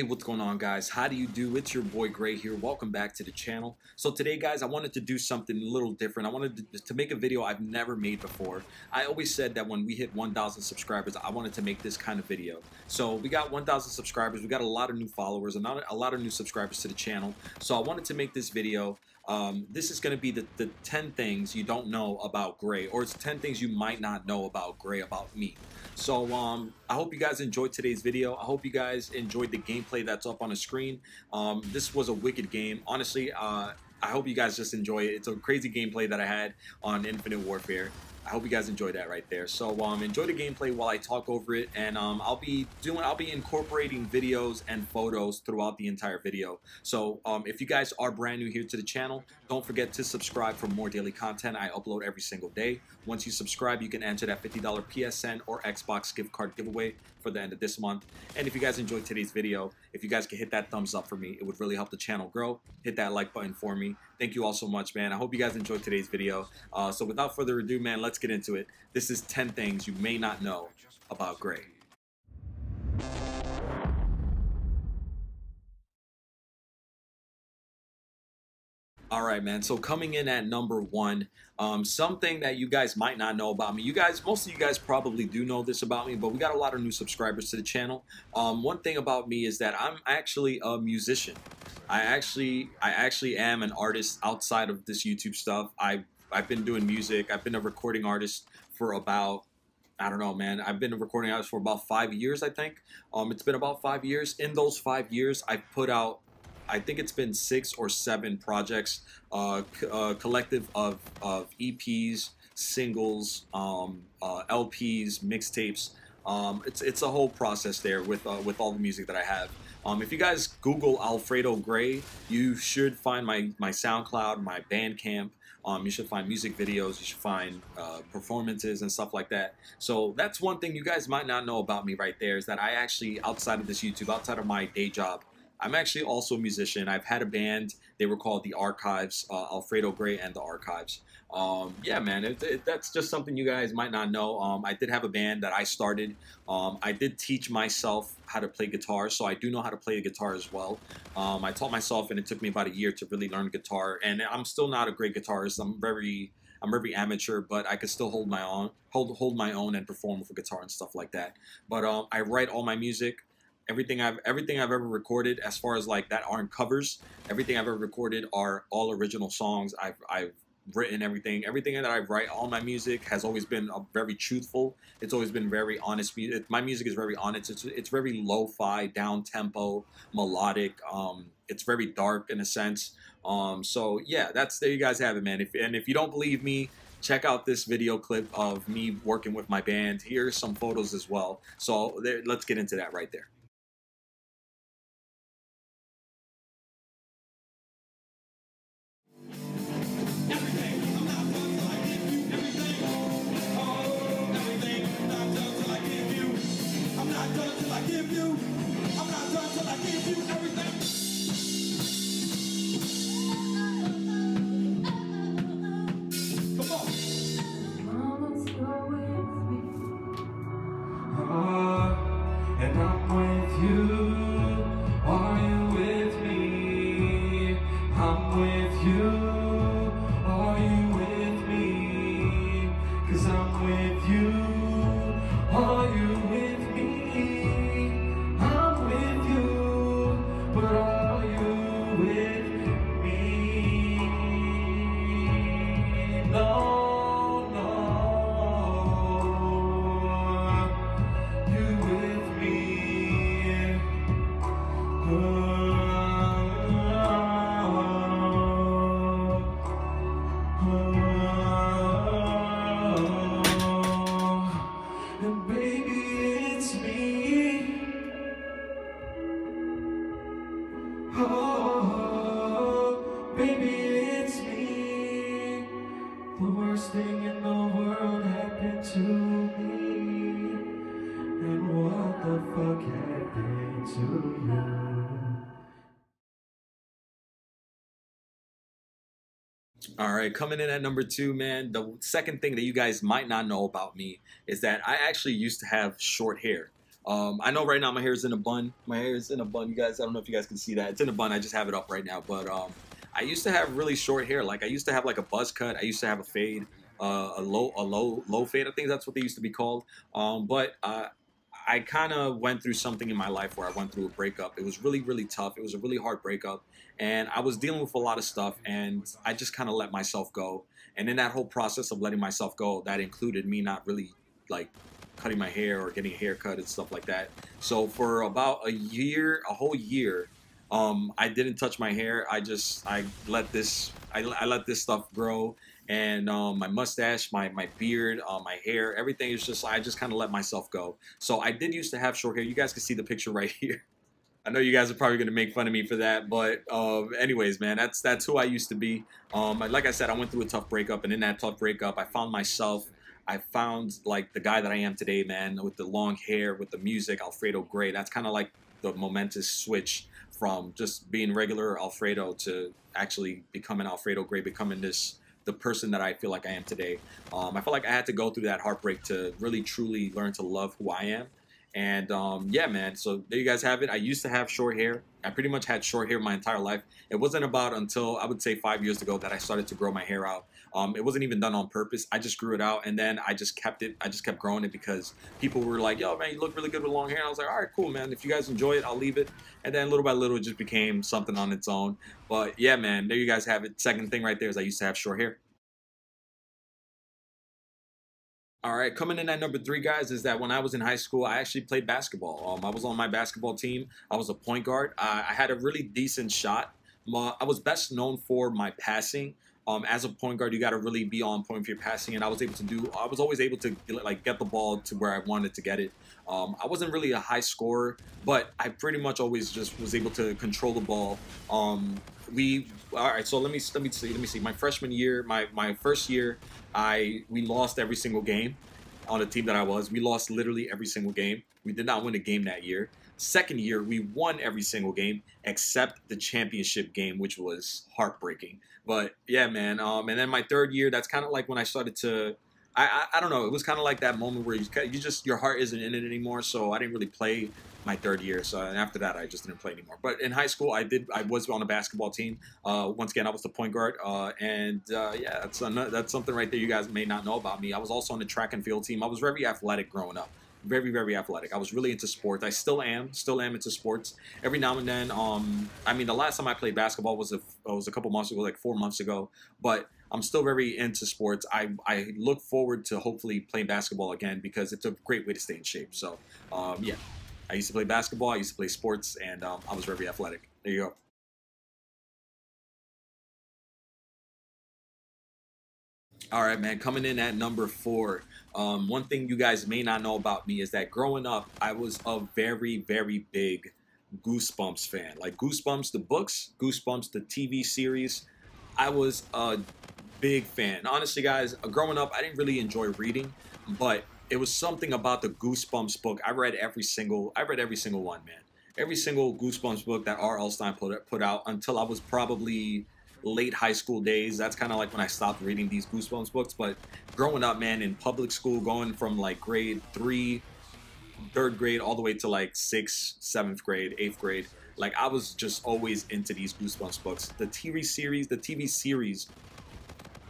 What's going on, guys? How do you do? It's your boy Gray here. Welcome back to the channel. So today, guys, I wanted to do something a little different. I wanted to make a video I've never made before. I always said that when we hit 1,000 subscribers, I wanted to make this kind of video. So we got 1,000 subscribers. We got a lot of new followers and a lot of new subscribers to the channel. So I wanted to make this video. This is going to be the 10 things you don't know about Gray, or it's 10 things you might not know about Gray about me. So I hope you guys enjoyed today's video. I hope you guys enjoyed the gameplay that's up on the screen. This was a wicked game. Honestly, I hope you guys just enjoy it. It's a crazy gameplay that I had on Infinite Warfare. I hope you guys enjoyed that right there. So enjoy the gameplay while I talk over it, and I'll be incorporating videos and photos throughout the entire video. So if you guys are brand new here to the channel, don't forget to subscribe for more daily content. I upload every single day. Once you subscribe, you can enter that $50 PSN or Xbox gift card giveaway for the end of this month. And if you guys enjoyed today's video, if you guys could hit that thumbs up for me, it would really help the channel grow. Hit that like button for me. Thank you all so much, man. I hope you guys enjoyed today's video. So without further ado, man, let's get into it. This is 10 things you may not know about Gray. Alright, man, so coming in at number 1, something that you guys might not know about me. Most of you guys probably do know this about me, but we got a lot of new subscribers to the channel. One thing about me is that I'm actually a musician. I actually am an artist outside of this YouTube stuff. I've been doing music. I've been a recording artist for about, I don't know, man. I've been a recording artist for about 5 years, I think. It's been about 5 years. In those 5 years, I've put out, I think it's been 6 or 7 projects, collective of EPs, singles, LPs, mixtapes. It's a whole process there with all the music that I have. If you guys Google Alfredo Gray, you should find my SoundCloud, my Bandcamp. You should find music videos. You should find performances and stuff like that. So that's one thing you guys might not know about me right there, is that I actually, outside of this YouTube, outside of my day job, I'm actually also a musician. I've had a band. They were called The Archives, Alfredo Gray and The Archives. Yeah, man, that's just something you guys might not know. I did have a band that I started. I did teach myself how to play guitar, so I do know how to play the guitar as well. I taught myself, and it took me about a year to really learn guitar. And I'm still not a great guitarist. I'm very amateur, but I can still hold my own and perform with a guitar and stuff like that. But I write all my music. Everything I've ever recorded, as far as like that aren't covers, everything I've ever recorded are all original songs. I've written everything that I write. All my music has always been very truthful. It's always been very honest music. My music is very honest. It's very lo-fi, down tempo, melodic. It's very dark in a sense. So yeah, there you guys have it, man. If you don't believe me, check out this video clip of me working with my band. Here's some photos as well. So let's get into that right there. And I'm with you. Are you with me? I'm with you. Are you with me? 'Cause I'm with you. Are you with me? I'm with you. But are you with me? No. And baby, it's me. Oh, baby, it's me. The worst thing in the world happened to me. And what the fuck happened to you? All right, coming in at number 2, man, the second thing that you guys might not know about me is that I actually used to have short hair. I know right now my hair is in a bun. My hair is in a bun. You guys, I don't know if you guys can see that. It's in a bun. I just have it up right now. But I used to have really short hair. Like I used to have like a buzz cut. I used to have a fade, low fade. I think that's what they used to be called. But I kind of went through something in my life where I went through a breakup. It was really, really tough. It was a really hard breakup. And I was dealing with a lot of stuff. And I just kind of let myself go. And in that whole process of letting myself go, that included me not really like cutting my hair or getting a haircut and stuff like that. So for about a whole year, I didn't touch my hair. I let I let this stuff grow, and my mustache, my beard, my hair, everything is just I just kind of let myself go. So I did used to have short hair. You guys can see the picture right here. I know you guys are probably gonna make fun of me for that, but anyways, man, that's who I used to be. Like I said, I went through a tough breakup, and in that tough breakup, I found myself. I found like the guy that I am today, man, with the long hair, with the music, Alfredo Gray. That's kind of like the momentous switch from just being regular Alfredo to actually becoming Alfredo Gray, becoming the person that I feel like I am today. I felt like I had to go through that heartbreak to really truly learn to love who I am. And yeah, man, so there you guys have it. I used to have short hair. I pretty much had short hair my entire life. It wasn't about until I would say 5 years ago that I started to grow my hair out. It wasn't even done on purpose. I just grew it out, and then I just kept it. I just kept growing it because people were like, "Yo, man, you look really good with long hair." And I was like, "All right, cool, man. If you guys enjoy it, I'll leave it." And then little by little, it just became something on its own. But yeah, man, there you guys have it. Second thing right there is I used to have short hair. All right, coming in at number three, guys, is that when I was in high school, I actually played basketball. I was on my basketball team. I was a point guard. I had a really decent shot. I was best known for my passing. As a point guard, you got to really be on point for your passing, and I was able to do. I was always able to like get the ball to where I wanted to get it. I wasn't really a high scorer, but I pretty much always just was able to control the ball. We all right. So let me see. My freshman year, my first year, we lost every single game on the team that I was. We lost literally every single game. We did not win a game that year. Second year, we won every single game except the championship game, which was heartbreaking. But yeah, man. And then my third year, that's kind of like when I started to. I don't know. It was kind of like that moment where you just your heart isn't in it anymore. So I didn't really play my third year. So and after that, I just didn't play anymore. But in high school, I was on a basketball team. Once again, I was the point guard. Yeah, that's something right there. You guys may not know about me. I was also on the track and field team. I was very athletic growing up. Very, very athletic. I was really into sports. I still am into sports. Every now and then, I mean, the last time I played basketball was a couple months ago, like 4 months ago. But I'm still very into sports. I look forward to hopefully playing basketball again because it's a great way to stay in shape. So, yeah, I used to play basketball. I used to play sports, and I was very athletic. There you go. All right, man. Coming in at number four. One thing you guys may not know about me is that growing up, I was a very, very big Goosebumps fan. Like Goosebumps, the books, Goosebumps, the TV series. I was a big fan. Honestly, guys, growing up, I didn't really enjoy reading, but it was something about the Goosebumps book. I read every single one, man. Every single Goosebumps book that R.L. Stein put out until I was probably late high school days. That's kind of like when I stopped reading these Goosebumps books. But growing up, man, in public school, going from like grade three, third grade, all the way to like sixth, seventh grade, eighth grade, like I was just always into these Goosebumps books. The TV series,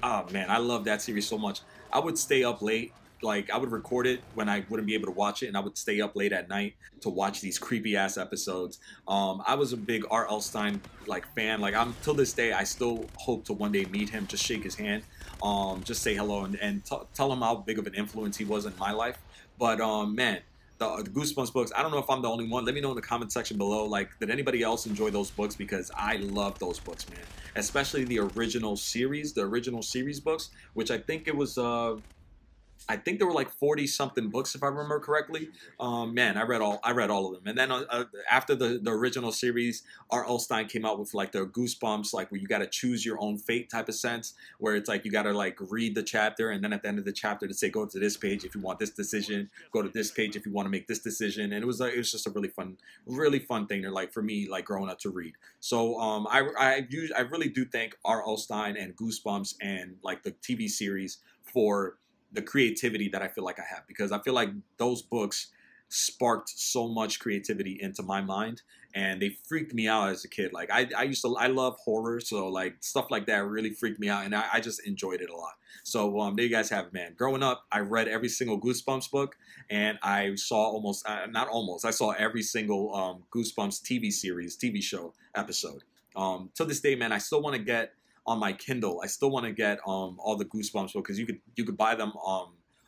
oh man, I love that series so much. I would stay up late. Like I would record it when I wouldn't be able to watch it, and I would stay up late at night to watch these creepy ass episodes. I was a big R.L. Stein like fan. Like I'm till this day, I still hope to one day meet him, just shake his hand, just say hello, and tell him how big of an influence he was in my life. But man, the Goosebumps books. I don't know if I'm the only one. Let me know in the comment section below. Like, did anybody else enjoy those books? Because I love those books, man. Especially the original series books, which I think it was. I think there were like 40 something books if I remember correctly. Man, I read all of them. And then after the original series, R.L. Stein came out with like the Goosebumps, like where you got to choose your own fate type of sense, where it's like you got to like read the chapter, and then at the end of the chapter to say go to this page if you want this decision, go to this page if you want to make this decision. And it was just a really fun thing to like for me like growing up to read. So I really do thank R.L. Stein and Goosebumps and like the TV series for the creativity that I feel like I have, because I feel like those books sparked so much creativity into my mind, and they freaked me out as a kid. Like I love horror, so like stuff like that really freaked me out, and I just enjoyed it a lot. So there you guys have it, man. Growing up, I read every single Goosebumps book, and I saw almost, not almost, I saw every single Goosebumps TV show episode. To this day, man, I still want to get on my Kindle. I still want to get all the Goosebumps books, because you could buy them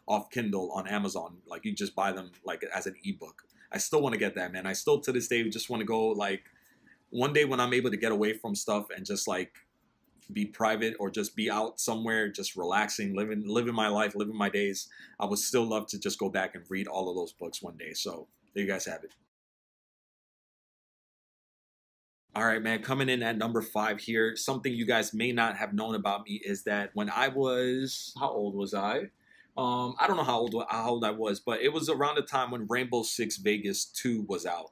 off Kindle on Amazon. Like you just buy them like as an ebook. I still want to get that, man. I still to this day just want to go, like, one day when I'm able to get away from stuff and just like be private, or just be out somewhere just relaxing, living my life, living my days, I would still love to just go back and read all of those books one day. So there you guys have it. All right, man, coming in at number 5 here, something you guys may not have known about me is that when I was, how old was I? I don't know how old I was, but it was around the time when Rainbow Six Vegas 2 was out.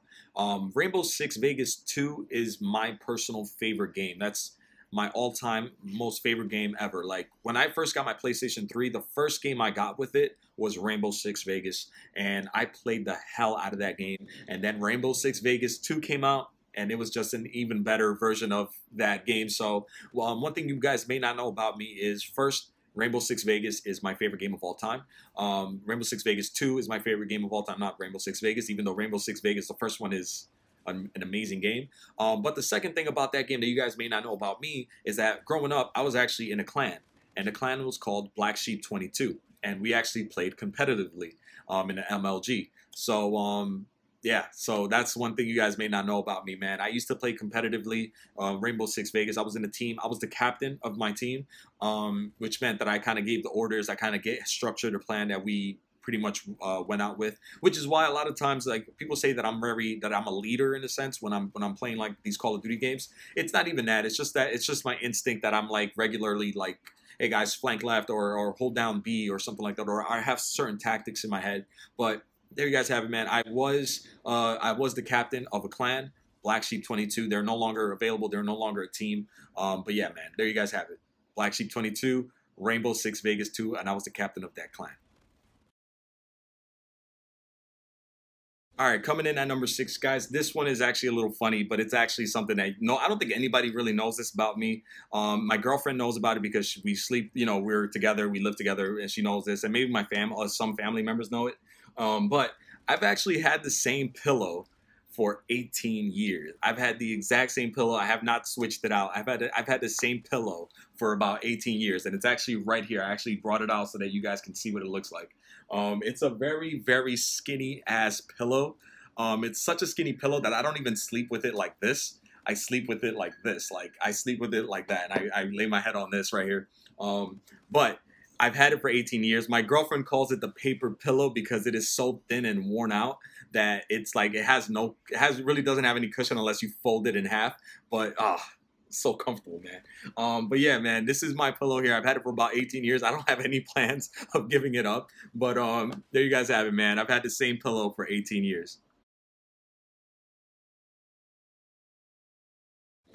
Rainbow Six Vegas 2 is my personal favorite game. That's my all-time most favorite game ever. Like when I first got my PlayStation 3, the first game I got with it was Rainbow Six Vegas, and I played the hell out of that game. And then Rainbow Six Vegas 2 came out, and it was just an even better version of that game. So, one thing you guys may not know about me is, first, Rainbow Six Vegas is my favorite game of all time. Rainbow Six Vegas 2 is my favorite game of all time, not Rainbow Six Vegas, even though Rainbow Six Vegas, the first one, is an amazing game. But the second thing about that game that you guys may not know about me is that growing up, I was actually in a clan, and the clan was called Black Sheep 22, and we actually played competitively in the MLG. So, yeah, so that's one thing you guys may not know about me, man. I used to play competitively Rainbow Six Vegas. I was in the team. I was the captain of my team, which meant that I kind of gave the orders. I kind of structured a plan that we pretty much went out with, which is why a lot of times, like, people say that I'm a leader in a sense when I'm playing like these Call of Duty games. It's not even that. It's just my instinct that I'm like regularly like, hey guys, flank left, or hold down B or something like that, or I have certain tactics in my head. But there you guys have it, man. I was the captain of a clan, Black Sheep 22. They're no longer available. They're no longer a team. But yeah, man, there you guys have it. Black Sheep 22, Rainbow Six Vegas 2, and I was the captain of that clan. All right, coming in at number 6, guys. This one is actually a little funny, but it's actually something that, no, I don't think anybody really knows this about me. My girlfriend knows about it because we sleep, we're together, we live together, and she knows this. And maybe my family, or some family members know it. But I've actually had the same pillow for 18 years. I've had the exact same pillow. I have not switched it out. I've had the same pillow for about 18 years, and it's actually right here. I actually brought it out so that you guys can see what it looks like. It's a very, very skinny ass pillow. It's such a skinny pillow that I don't even sleep with it like this. I sleep with it like this. Like I sleep with it like that, and I lay my head on this right here. But I've had it for 18 years. My girlfriend calls it the paper pillow because it is so thin and worn out that it's like it really doesn't have any cushion unless you fold it in half. But so comfortable, man. But yeah, man, this is my pillow here. I've had it for about 18 years. I don't have any plans of giving it up. But there you guys have it, man. I've had the same pillow for 18 years.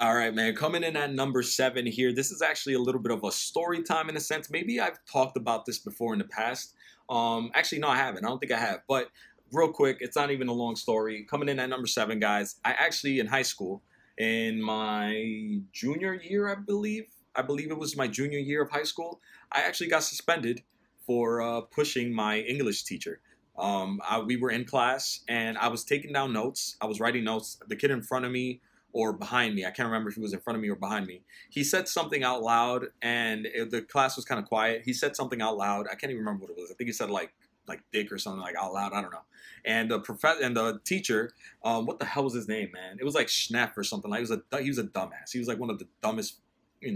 All right, man. Coming in at number 7 here. This is actually a little bit of a story time in a sense. Maybe I've talked about this before in the past. Actually, no, I haven't. I don't think I have. But real quick, it's not even a long story. Coming in at number 7, guys. I actually, in high school, in my junior year, I believe it was my junior year of high school, I actually got suspended for pushing my English teacher. We were in class, and I was taking down notes. I was writing notes. The kid in front of me, or behind me, I can't remember if he was in front of me or behind me, he said something out loud, and the class was kind of quiet. He said something out loud. I can't even remember what it was. I think he said like dick or something, like out loud. I don't know. And the teacher, what the hell was his name, man? It was like Schneff or something. Like he was a dumbass. He was like one of the dumbest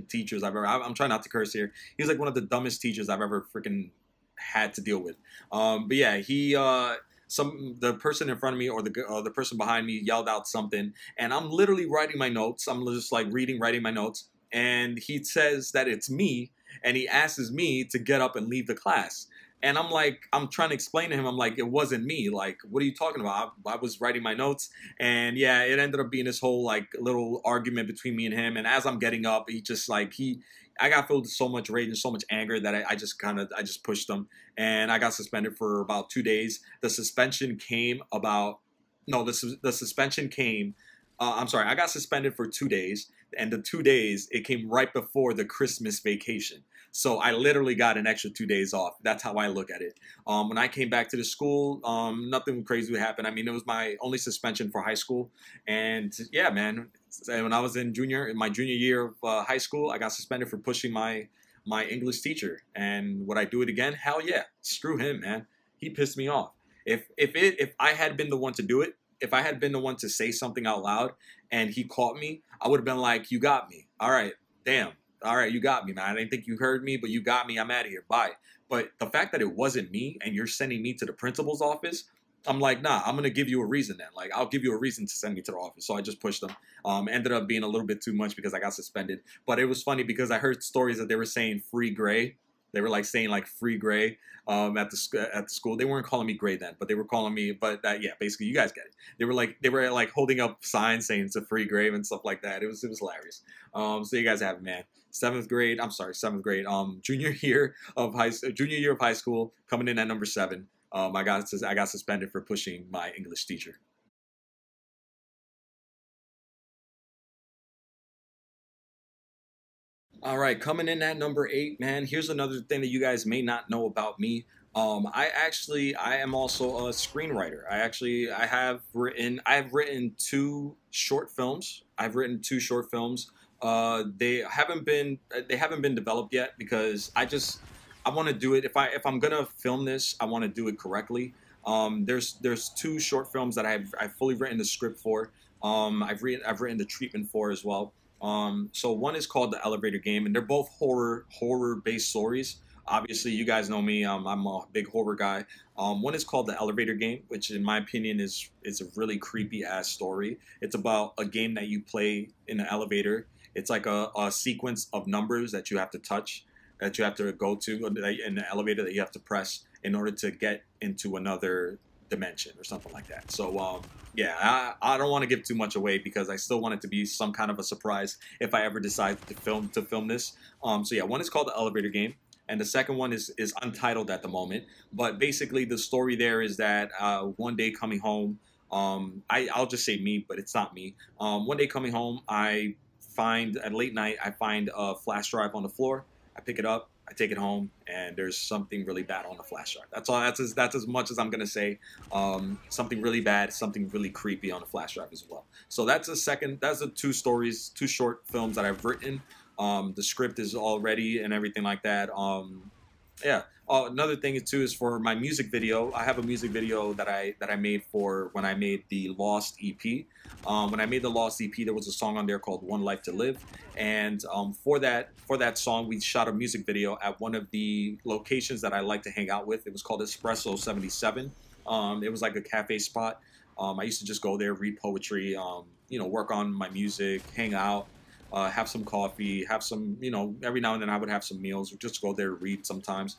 teachers I've ever. I'm trying not to curse here. He was like one of the dumbest teachers I've ever freaking had to deal with. But yeah, the person in front of me, or the person behind me, yelled out something, and I'm literally writing my notes. I'm just like writing my notes, and he says that it's me, and he asks me to get up and leave the class. And I'm trying to explain to him, I'm like, it wasn't me. Like, what are you talking about? I was writing my notes. And yeah, it ended up being this whole like little argument between me and him. And as I'm getting up, he just like, he I got filled with so much rage and so much anger that I just pushed them, and I got suspended for about 2 days. The suspension came about no, the suspension came. I'm sorry, I got suspended for 2 days, and the 2 days it came right before the Christmas vacation. So I literally got an extra 2 days off. That's how I look at it. When I came back to the school, nothing crazy would happen. I mean, it was my only suspension for high school, and yeah, man. When I was in my junior year of high school, I got suspended for pushing my English teacher. And would I do it again? Hell yeah. Screw him, man. He pissed me off. If I had been the one to do it, if I had been the one to say something out loud and he caught me, I would have been like, "You got me. All right, damn. All right, you got me, man. I didn't think you heard me, but you got me. I'm out of here. Bye." But the fact that it wasn't me and you're sending me to the principal's office, I'm like, nah, I'm gonna give you a reason then. Like, I'll give you a reason to send me to the office. So I just pushed them. Ended up being a little bit too much because I got suspended. But it was funny because I heard stories that they were saying free gray. They were like saying like free gray at the school. They weren't calling me gray then, but they were calling me. But yeah, basically, you guys get it. They were like holding up signs saying it's a free grade and stuff like that. It was hilarious. So you guys have it, man. Seventh grade. Seventh grade. Junior year of high school, coming in at number 7. I got suspended for pushing my English teacher. All right, coming in at number 8, man. Here's another thing that you guys may not know about me. I am also a screenwriter. I have written 2 short films. I've written 2 short films. They haven't been developed yet because I want to do it. If I'm gonna film this, I want to do it correctly. There's 2 short films that I've fully written the script for. I've written the treatment for as well. So one is called The Elevator Game, and they're both horror based stories. Obviously, you guys know me. I'm a big horror guy. One is called The Elevator Game, which in my opinion is a really creepy ass story. It's about a game that you play in an elevator. It's like a sequence of numbers that you have to touch, that you have to go to in the elevator, that you have to press in order to get into another dimension or something like that. So yeah, I don't want to give too much away because I still want it to be some kind of a surprise if I ever decide to film this. So yeah, one is called The Elevator Game, and the second one is untitled at the moment. But basically, the story there is that one day coming home, I'll just say me, but it's not me. One day coming home, I find at late night, I find a flash drive on the floor. I pick it up, I take it home, and there's something really bad on the flash drive. That's all. That's as much as I'm gonna say. Something really bad, something really creepy on the flash drive as well. So that's the 2 short films that I've written. The script is all ready and everything like that. Yeah. Another thing too is for my music video. I have a music video that I made for when I made the Lost EP. When I made the Lost EP, there was a song on there called "One Life to Live," and for that song, we shot a music video at one of the locations that I like to hang out with. It was called Espresso 77. It was like a cafe spot. I used to just go there, read poetry, work on my music, hang out. Have some coffee, have some, every now and then I would have some meals, just go there to read sometimes.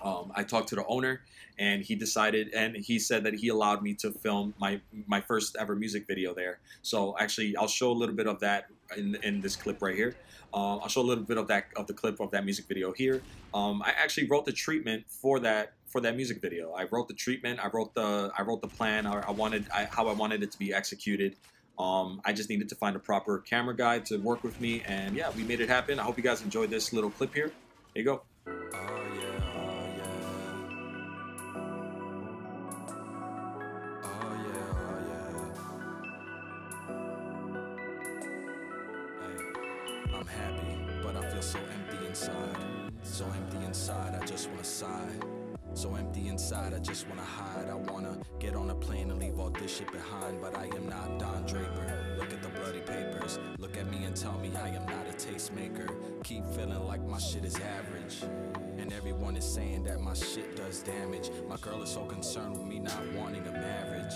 I talked to the owner, and he said that he allowed me to film my first ever music video there. So actually, I'll show a little bit of that in this clip right here. I'll show a little bit of the clip of that music video here. I actually wrote the treatment for that music video. I wrote the treatment. I wrote the plan. How I wanted it to be executed. I just needed to find a proper camera guy to work with me, and yeah, we made it happen. I hope you guys enjoyed this little clip here. Here you go. I'm happy, but I feel so empty inside. So empty inside, I just wanna sigh. So empty inside, I just wanna hide. I wanna get on a plane and leave all this shit behind, but I am not Don Draper. Look at the bloody papers. Look at me and tell me I am not a tastemaker. Keep feeling like my shit is average, and everyone is saying that my shit does damage. My girl is so concerned with me not wanting a marriage.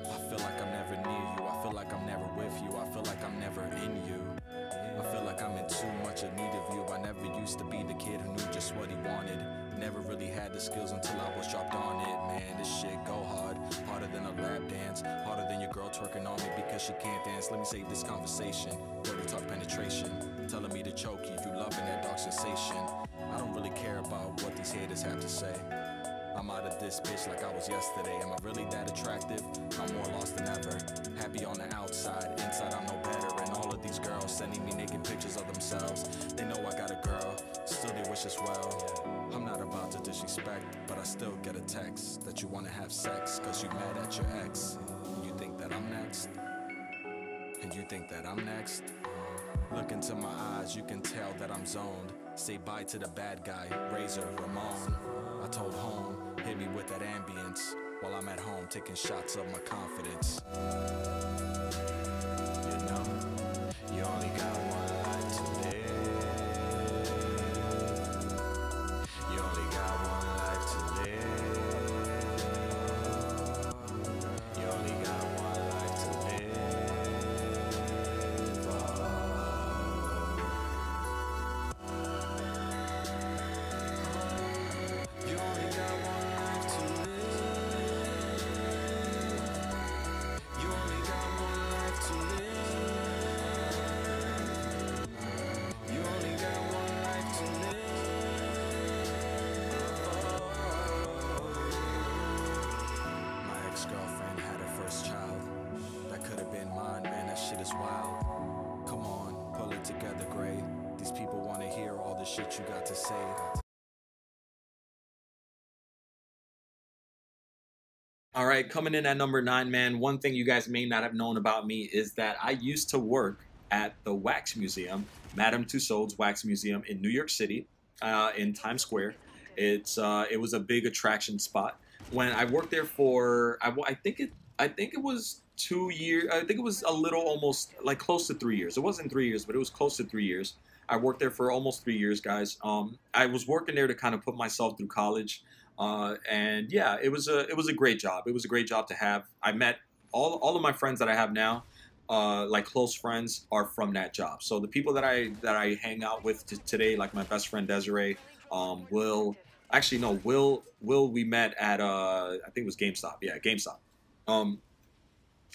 I feel like I'm never near you. I feel like I'm never with you. I feel like I'm never in you. I feel like I'm in too much of need of you. I never used to be the kid who knew just what he wanted. Never really had the skills until I was dropped on it. Man, this shit go hard. Harder than a lap dance. Harder than your girl twerking on me because she can't dance. Let me save this conversation. Dirty talk penetration. telling me to choke you. You loving that dark sensation. I don't really care about what these haters have to say. I'm out of this bitch like I was yesterday. Am I really that attractive? I'm more lost than ever. Happy on the outside, inside I'm no better. And all of these girls sending me naked pictures of themselves. They know I got a girl, still they wish us well. I'm not about to disrespect, but I still get a text that you wanna have sex, cause you mad at your ex. And you think that I'm next? And you think that I'm next? Look into my eyes, you can tell that I'm zoned. Say bye to the bad guy, Razor, Ramon. I told home, hit me with that ambience, while I'm at home taking shots of my confidence. You know, you only got one life to live. You only got one life to live. You only got one life to live. You only got one life to live. You only got one life to live. You only got one life to live. My ex-girlfriend had her first child. That could have been mine, man, that shit is wild. Come on, pull it together, Gray. These people want to hear all the shit you got to say. All right, coming in at number 9, man, one thing you guys may not have known about me is that I used to work at the Wax Museum, Madame Tussauds Wax Museum in New York City, in Times Square. It was a big attraction spot. When I worked there for, I think it was 2 years. I think it was a little, almost like close to 3 years. It wasn't 3 years, but it was close to 3 years. I worked there for almost 3 years, guys. I was working there to kind of put myself through college. And yeah, it was a great job. It was a great job to have. I met all of my friends that I have now, like close friends, are from that job. So the people that I hang out with today, like my best friend Desiree, Will, actually no, Will we met at I think it was GameStop. Yeah, GameStop.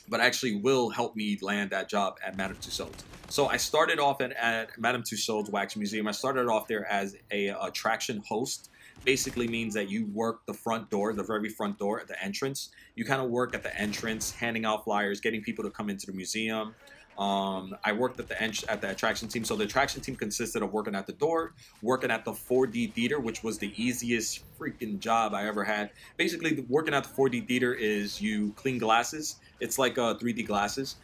But actually Will helped me land that job at Madame Tussauds. So I started off at Madame Tussauds Wax Museum. I started off there as a attraction host. Basically means that you work the front door, the very front door at the entrance. You kind of work at the entrance, handing out flyers, getting people to come into the museum. I worked at the attraction team. So the attraction team consisted of working at the door, working at the 4D theater, which was the easiest freaking job I ever had. Basically, working at the 4D theater is you clean glasses. It's like 3D glasses.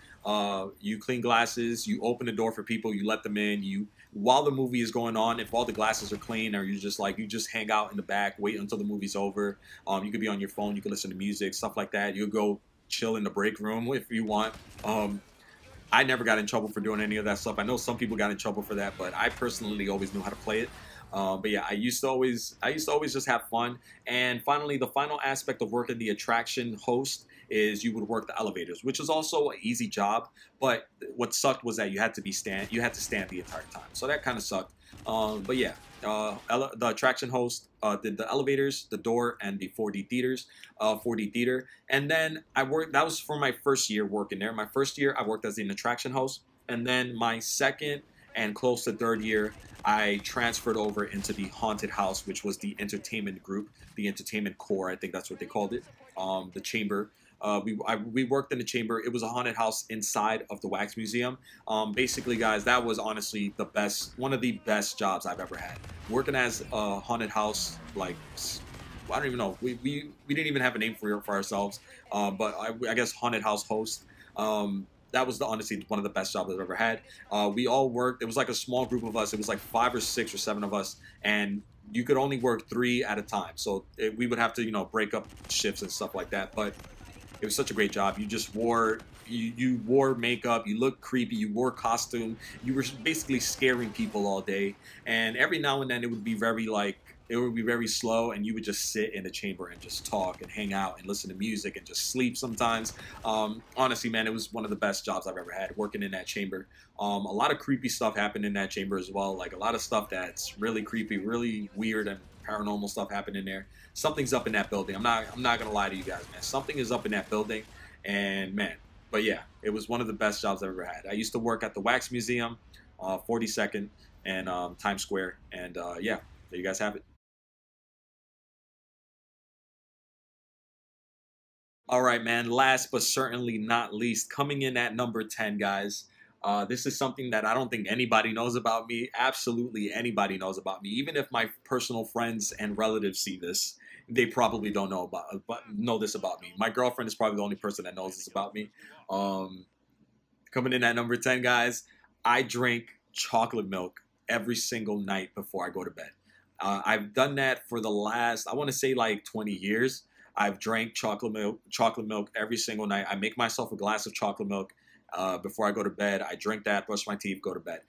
You clean glasses, you open the door for people, you let them in, while the movie is going on, if all the glasses are clean, or you just hang out in the back, wait until the movie's over. You could be on your phone, you could listen to music, stuff like that. You go chill in the break room if you want. I never got in trouble for doing any of that stuff. I know some people got in trouble for that, but I personally always knew how to play it. But yeah, I used to always just have fun. And finally, the final aspect of working the attraction host is you would work the elevators, which is also an easy job. But what sucked was that you had to stand the entire time. So that kind of sucked. But yeah, the attraction host did the elevators, the door, and the 4D theater. And then I worked. That was for my first year working there. My first year, I worked as an attraction host, and then my second and close to third year, I transferred over into the haunted house, which was the entertainment group, the entertainment core. I think that's what they called it. The chamber. We worked in the chamber. It was a haunted house inside of the Wax Museum. Basically, guys, that was honestly one of the best jobs I've ever had. Working as a haunted house, like, I don't even know. We didn't even have a name for ourselves. But I guess haunted house host. That was honestly one of the best jobs I've ever had. We all worked. It was like a small group of us. It was like 5 or 6 or 7 of us, and you could only work 3 at a time. So we would have to, break up shifts and stuff like that. But it was such a great job. You just wore makeup. You looked creepy. You wore costume. You were basically scaring people all day. And every now and then it would be very slow, and you would just sit in the chamber and just talk and hang out and listen to music and just sleep sometimes. Honestly, man, it was one of the best jobs I've ever had, working in that chamber. A lot of creepy stuff happened in that chamber as well. Like a lot of stuff that's really creepy, really weird, and paranormal stuff happened in there. Something's up in that building. I'm not gonna lie to you guys, man. Something is up in that building, and man. But yeah, it was one of the best jobs I've ever had. I used to work at the Wax Museum. 42nd and Times Square. And yeah, there you guys have it. All right, man. Last but certainly not least, coming in at number 10, guys. This is something that I don't think anybody knows about me. Absolutely anybody knows about me. Even if my personal friends and relatives see this, they probably don't know this about me. My girlfriend is probably the only person that knows this about me. Um, Coming in at number 10, guys, I drink chocolate milk every single night before I go to bed. I've done that for the last, I want to say like 20 years. I've drank chocolate milk every single night. I make myself a glass of chocolate milk before I go to bed. I drink that, brush my teeth, go to bed.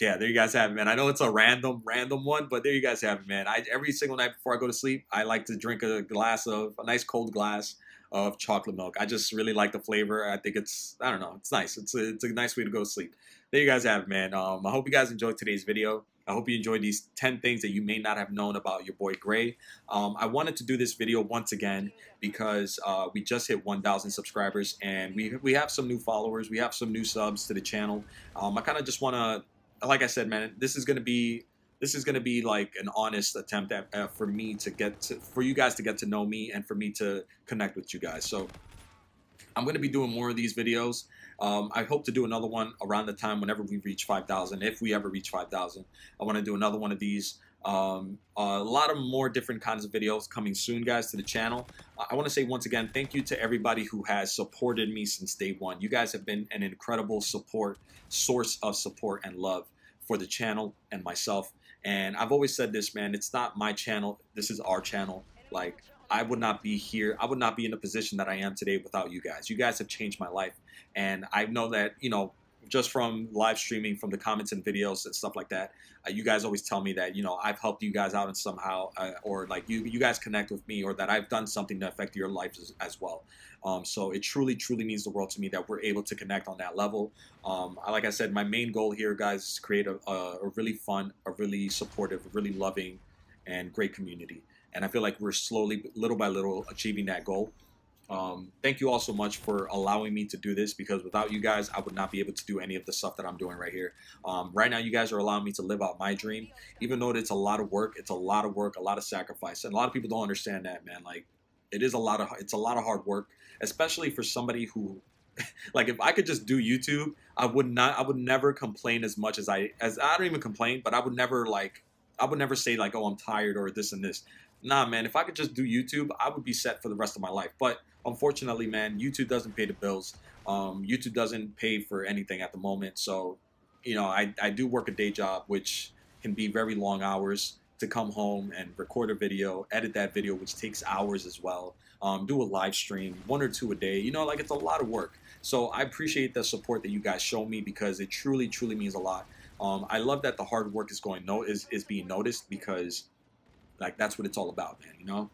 Yeah, there you guys have it, man. I know it's a random one, but there you guys have it, man. Every single night before I go to sleep, I like to drink a nice cold glass of chocolate milk. I just really like the flavor. I think I don't know, it's nice. It's a nice way to go to sleep. There you guys have it, man. I hope you guys enjoyed today's video. I hope you enjoyed these 10 things that you may not have known about your boy Gray. I wanted to do this video once again because we just hit 1,000 subscribers and we have some new followers. We have some new subs to the channel. I kind of just want to, like I said, man, this is gonna be like an honest attempt at for you guys to get to know me and for me to connect with you guys. So I'm going to be doing more of these videos. I hope to do another one around the time whenever we reach 5,000. If we ever reach 5,000, I want to do another one of these. A lot of more different kinds of videos coming soon, guys, to the channel. I want to say once again, thank you to everybody who has supported me since day one. You guys have been an incredible source of support and love for the channel and myself. And I've always said this, man, it's not my channel. This is our channel. Like, I would not be here. I would not be in the position that I am today without you guys. You guys have changed my life. And I know that, you know, just from live streaming, from the comments and videos and stuff like that, you guys always tell me that, you know, I've helped you guys out in somehow, or like you guys connect with me, or that I've done something to affect your life as well. So it truly means the world to me that we're able to connect on that level. Like I said, my main goal here, guys, is to create a really fun, a really supportive, a really loving, and great community. And I feel like we're slowly, little by little, achieving that goal. Thank you all so much for allowing me to do this, because without you guys, I would not be able to do any of the stuff that I'm doing right here. Right now, you guys are allowing me to live out my dream, even though it's a lot of work. It's a lot of work, a lot of sacrifice, and a lot of people don't understand that, man. Like, it's a lot of hard work, especially for somebody who, like, if I could just do YouTube, I would never complain as much as I don't even complain, but I would never say like, oh, I'm tired or this and this. Nah, man, if I could just do YouTube, I would be set for the rest of my life. But unfortunately, man, YouTube doesn't pay the bills. YouTube doesn't pay for anything at the moment. So, you know, I do work a day job, which can be very long hours, to come home and record a video, edit that video, which takes hours as well. Do a live stream, 1 or 2 a day. You know, like, it's a lot of work. So I appreciate the support that you guys show me, because it truly means a lot. I love that the hard work is being noticed, because, like, that's what it's all about, man. You know,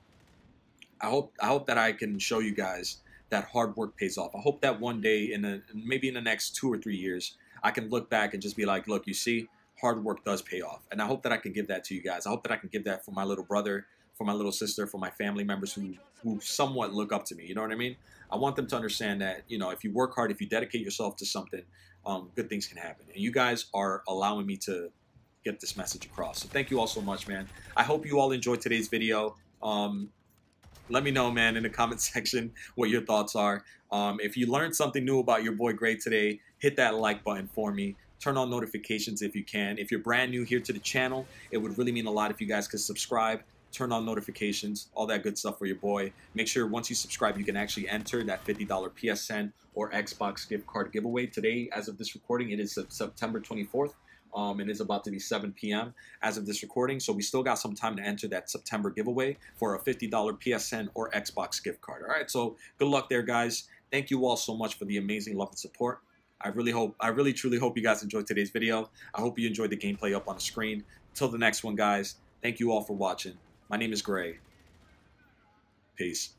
I hope that I can show you guys that hard work pays off. I hope that one day, maybe in the next 2 or 3 years, I can look back and just be like, look, you see, hard work does pay off. And I hope that I can give that to you guys. I hope that I can give that for my little brother, for my little sister, for my family members who somewhat look up to me. You know what I mean? I want them to understand that, you know, if you work hard, if you dedicate yourself to something, good things can happen. And you guys are allowing me to get this message across. So thank you all so much, man. I hope you all enjoyed today's video. Let me know, man, in the comment section what your thoughts are. If you learned something new about your boy Gray today, hit that like button for me. Turn on notifications if you can. If you're brand new here to the channel, it would really mean a lot if you guys could subscribe, turn on notifications, all that good stuff for your boy. Make sure once you subscribe, you can actually enter that $50 PSN or Xbox gift card giveaway. Today, as of this recording, it is September 24th. It is about to be 7 p.m. as of this recording, so we still got some time to enter that September giveaway for a $50 PSN or Xbox gift card. All right, so good luck there, guys. Thank you all so much for the amazing love and support. I really truly hope you guys enjoyed today's video. I hope you enjoyed the gameplay up on the screen. Till the next one, guys, thank you all for watching. My name is Gray. Peace.